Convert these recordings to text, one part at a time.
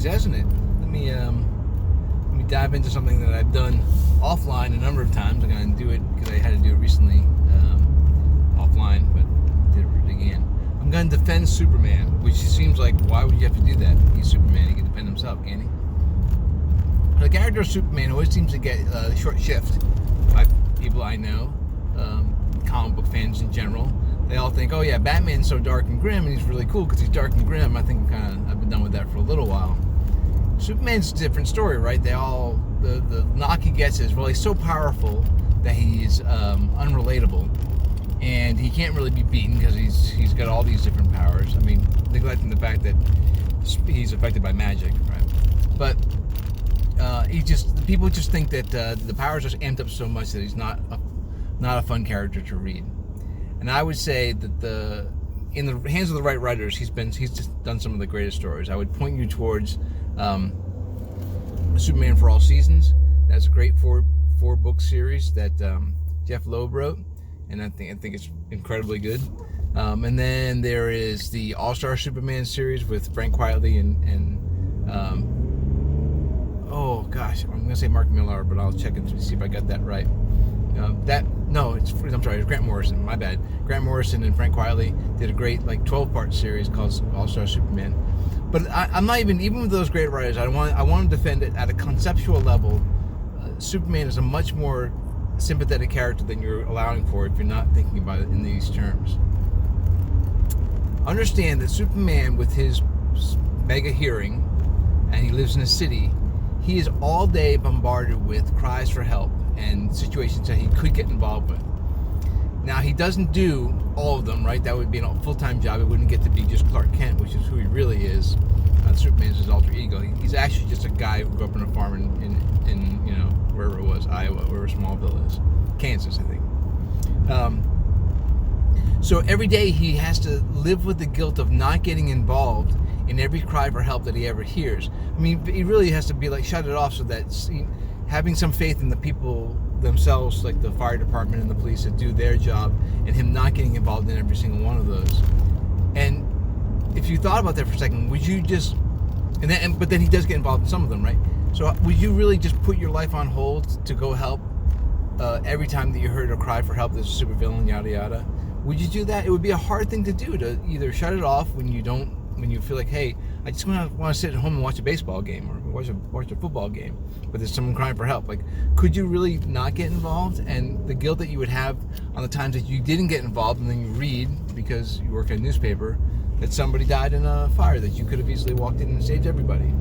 series, hasn't it? Let me dive into something that I've done offline a number of times. I'm going to do it because I had to do it recently offline, but did it again. I'm going to defend Superman, which seems like, why would you have to do that? He's Superman. He can defend himself, can't he? The character of Superman always seems to get short shift by people I know, comic book fans in general. They all think, oh yeah, Batman's so dark and grim, and he's really cool because he's dark and grim. I think I've been done with that for a little while. Superman's a different story, right? The knock he gets is, well, he's so powerful that he's unrelatable, and he can't really be beaten because he's got all these different powers. I mean, neglecting the fact that he's affected by magic, right? But people just think that the powers are amped up so much that he's not a fun character to read. And I would say that in the hands of the right writers, he's just done some of the greatest stories. I would point you towards Superman for All Seasons. That's a great four book series that Jeff Loeb wrote, and I think it's incredibly good. And then there is the All-Star Superman series with Frank Quitely and oh gosh, I'm gonna say Mark Millar, but I'll check and see if I got that right. It's Grant Morrison. My bad. Grant Morrison and Frank Quitely did a great 12-part series called All-Star Superman. But I'm not even with those great writers. I want to defend it at a conceptual level. Superman is a much more sympathetic character than you're allowing for if you're not thinking about it in these terms. Understand that Superman, with his mega hearing, and he lives in a city, he is all day bombarded with cries for help and situations that he could get involved with. Now, he doesn't do all of them, right? That would be a full-time job. It wouldn't get to be just Clark Kent, which is who he really is. Superman is his alter ego. He's actually just a guy who grew up on a farm in wherever it was, Iowa, wherever Smallville is. Kansas, I think. So every day he has to live with the guilt of not getting involved in every cry for help that he ever hears. I mean, he really has to be shut it off so that having some faith in the people themselves, like the fire department and the police, that do their job, and him not getting involved in every single one of those. And if you thought about that for a second, would you just, but then he does get involved in some of them, right? So would you really just put your life on hold to go help every time that you heard a cry for help, there's a supervillain, yada yada? Would you do that? It would be a hard thing to do, to either shut it off when you feel like, hey, I just want to sit at home and watch a baseball game or watch a football game, but there's someone crying for help. Could you really not get involved? And the guilt that you would have on the times that you didn't get involved, and then you read, because you work at a newspaper, that somebody died in a fire that you could have easily walked in and saved everybody.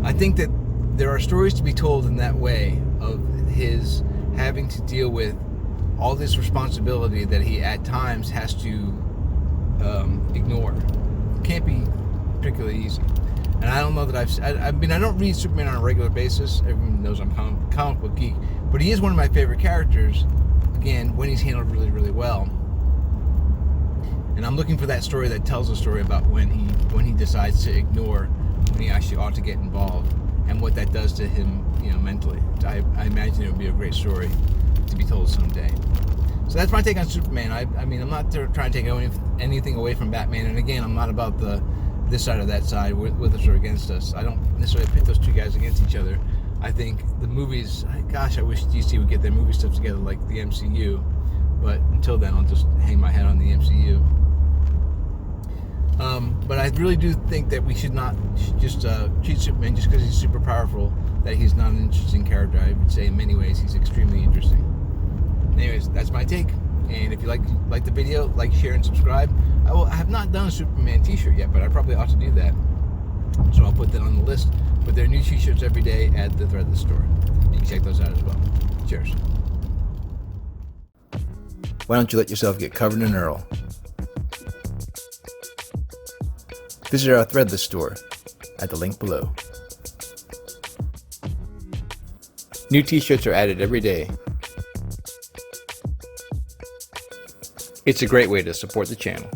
I think that there are stories to be told in that way, of his having to deal with all this responsibility that he at times has to ignore. It can't be particularly easy. And I don't know that I don't read Superman on a regular basis. Everyone knows I'm a comic book geek, but he is one of my favorite characters, again, when he's handled really, really well. And I'm looking for that story that tells a story about when he decides to ignore when he actually ought to get involved, and what that does to him, mentally. I imagine it would be a great story to be told someday. So that's my take on Superman. I'm not trying to take anything away from Batman, and again, I'm not about this side or that side, with us or against us. I don't necessarily pit those two guys against each other. I think the movies, gosh, I wish DC would get their movie stuff together like the MCU, but until then, I'll just hang my head on the MCU. But I really do think that we should not just treat Superman just because he's super powerful, that he's not an interesting character. I would say in many ways he's extremely interesting. Anyways, that's my take. And if you like the video, like, share, and subscribe. I have not done a Superman t-shirt yet, but I probably ought to do that. So I'll put that on the list. But there are new t-shirts every day at the Threadless store. You can check those out as well. Cheers. Why don't you let yourself get covered in Earl? Visit our Threadless store at the link below. New t-shirts are added every day. It's a great way to support the channel.